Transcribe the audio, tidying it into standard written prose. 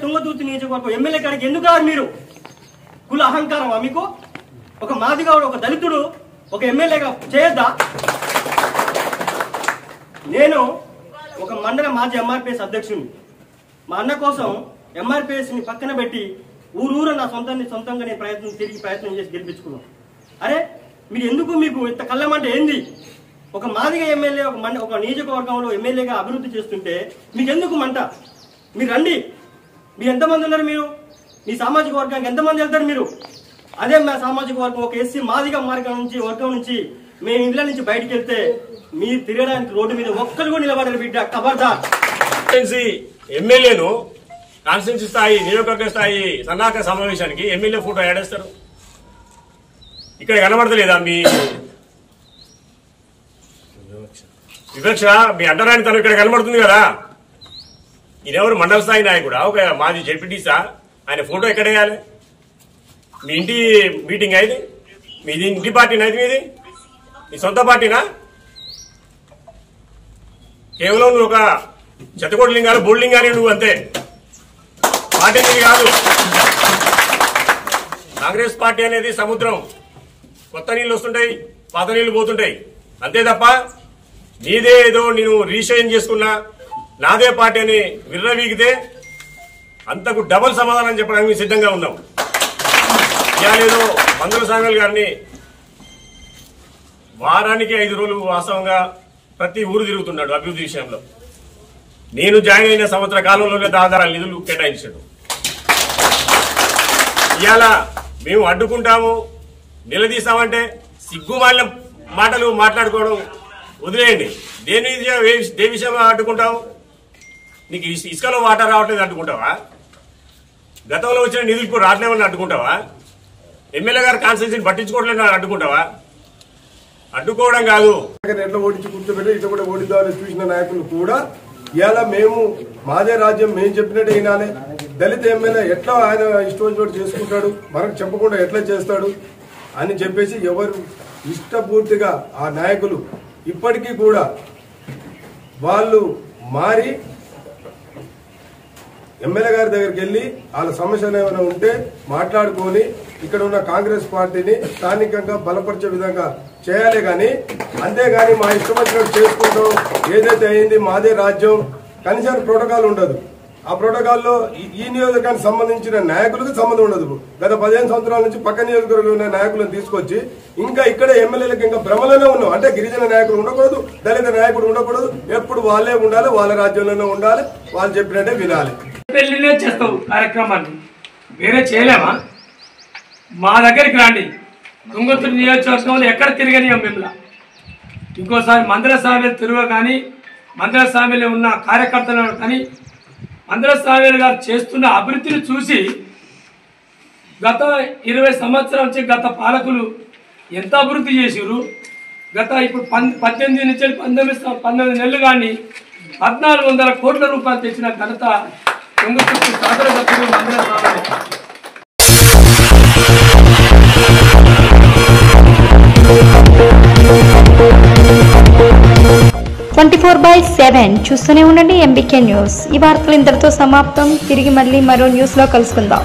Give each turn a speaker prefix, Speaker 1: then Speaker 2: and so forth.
Speaker 1: తుంగతుర్తి నియోజకవర్గం ఎమ్మెల్యే కాడికి ఎందుకు రారు మీరు? కుల అహంకారమా మీకు? ఒక మాదిగౌడు, ఒక దళితుడు ఒక ఎమ్మెల్యేగా చేయొద్దా? నేను ఒక మండల మాజీ ఎంఆర్పిఎస్ అధ్యక్షుని. మా అన్న కోసం ఎంఆర్పిఎస్ ని పక్కన పెట్టి ఊరూరు నా సొంతంగా నేను ప్రయత్నం చేసి గెలిపించుకున్నాను. అరే మీరు ఎందుకు, మీకు ఇంత కళ్ళమంటే ఏంది? ఒక మాదిగ ఎమ్మెల్యే ఒక నియోజకవర్గంలో ఎమ్మెల్యేగా అభివృద్ధి చేస్తుంటే మీకు ఎందుకు మంట? మీరు రండి. మీరు ఎంతమంది ఉన్నారు? మీరు మీ సామాజిక వర్గానికి ఎంతమంది వెళ్తారు మీరు? అదే మా సామాజిక వర్గం ఒక ఎస్సీ మాదిగ వర్గం నుంచి మేము ఇంట్లో నుంచి బయటకు వెళ్తే మీరు తిరగడానికి రోడ్డు మీద ఒక్కరు కూడా నిలబడరు బిడ్డ. ఖబర్దార్.
Speaker 2: ఎమ్మెల్యేను కాన్స్టిట్యూన్సీ స్థాయి, నియోజకవర్గ స్థాయి సన్నాహక సమావేశానికి ఎమ్మెల్యే ఫోటో ఏడేస్తారు. ఇక్కడ కనబడతలేదా మీ వివక్ష, మీ అంటరాని తను ఇక్కడ కనబడుతుంది కదా? ఈయనెవరు? మండల స్థాయి నాయకుడా? ఒక మాది జెడ్పీటీసా? ఆయన ఫోటో ఎక్కడ వేయాలి? మీ ఇంటి మీటింగ్ అయితే మీది ఇంటి పార్టీనా? అయితే మీది మీ సొంత పార్టీనా? కేవలం నువ్వు ఒక చెత్తకోటి లింగాలు, బోర్డు లింగాలు నువ్వు అంతే. పార్టీ అనేది కాదు. కాంగ్రెస్ పార్టీ అనేది సముద్రం. కొత్త నీళ్లు వస్తుంటాయి, పాత నీళ్లు పోతుంటాయి, అంతే తప్ప నీదే ఏదో నేను రీషైన్ చేసుకున్నా నాదే పార్టీ అని విర్రవీగితే అంతకు డబుల్ సమాధానం చెప్పడానికి సిద్ధంగా ఉన్నాం. ఇవాళేదో మందుల సాగల్ గారిని వారానికి 5 రోజులు వాస్తవంగా ప్రతి ఊరు తిరుగుతున్నాడు అభివృద్ధి విషయంలో. నేను జాయిన్ అయిన సంవత్సర కాలంలోనే దాదాపు నిధులు కేటాయించాడు. ఇవాళ మేము అడ్డుకుంటాము, నిలదీస్తామంటే సిగ్గుమాలిన మాటలు మాట్లాడుకోవడం వదిలేయండి. దేని విషయంలో అడ్డుకుంటావు? నీకు ఇసుకలో వాటర్ రావట్లేదు అడ్డుకుంటావా? గతంలో వచ్చిన నిధులు ఇప్పుడు రావట్లేమని అడ్డుకుంటావా? ఎమ్మెల్యే గారు కాన్స్టిట్యూన్సీని పట్టించుకోవట్లేదు అడ్డుకుంటావా? అడ్డుకోవడం కాదు.
Speaker 3: ఎట్లా ఓడించి కూర్చోబెట్టి ఇట్లా కూడా ఓడిద్దామని చూసిన నాయకులు కూడా ఇలా మేము మాదే రాజ్యం, మేము చెప్పినట్టు వినాలి. దళిత ఎమ్మెల్యే ఎట్లా ఆయన ఇష్టం వచ్చినట్టు చేసుకుంటాడు, మనకు చెప్పకుండా ఎట్లా చేస్తాడు అని చెప్పేసి ఎవరు ఇష్టపూర్తిగా ఆ నాయకులు ఇప్పటికీ కూడా వాళ్ళు మారి ఎమ్మెల్యే గారి దగ్గరికి వెళ్లి వాళ్ళ సమస్యలు ఏమైనా ఉంటే మాట్లాడుకొని ఇక్కడ ఉన్న కాంగ్రెస్ పార్టీని స్థానికంగా బలపరిచే విధంగా చేయాలి. కానీ అంతేగాని మా ఇష్టం వచ్చినట్టు చేసుకుంటాం, ఏదైతే అయింది మాదే రాజ్యం, కనీసం ప్రోటోకాల్ ఉండదు. ఆ ప్రోటోకాల్లో ఈ నియోజకవర్గానికి సంబంధించిన నాయకులకు సంబంధం ఉండదు. గత 15 సంవత్సరాల నుంచి పక్క నియోజకవర్గంలో ఉన్న నాయకులను తీసుకొచ్చి ఇంకా ఇక్కడ ఎమ్మెల్యేలకు ఇంకా భ్రమలోనే ఉన్నాం. అంటే గిరిజన నాయకులు ఉండకూడదు, దళిత నాయకుడు ఉండకూడదు, ఎప్పుడు వాళ్ళే ఉండాలి, వాళ్ళ రాజ్యంలోనే ఉండాలి, వాళ్ళు చెప్పినట్టే వినాలి.
Speaker 4: పెళ్లినే చేస్తావు కార్యక్రమాన్ని, వేరే చేయలేమా? మా దగ్గరికి రండి. తుంగతుర్తి నియోజకవర్గంలో ఎక్కడ తిరగనియం మిమ్మల్ని. ఇంకోసారి మందిర స్వామిలు తిరుగు కానీ, మందిర స్వామిలో ఉన్న కార్యకర్తలను కానీ, మందిర స్వామి గారు చేస్తున్న అభివృద్ధిని చూసి గత 20 సంవత్సరాల నుంచి గత పాలకులు ఎంత అభివృద్ధి చేసిరు. ఇప్పుడు 18 నుంచి 19 నెలలు కానీ 1400 కోట్ల రూపాయలు తెచ్చిన ఘనత తుంగతుర్తి శాసనసభ్యులు మందిర స్వామి.
Speaker 5: 24/7 చూస్తూనే ఉండండి ఎంబీకే న్యూస్. ఈ వార్తలు ఇంతటితో సమాప్తం. తిరిగి మళ్ళీ మరో న్యూస్లో కలుసుకుందాం.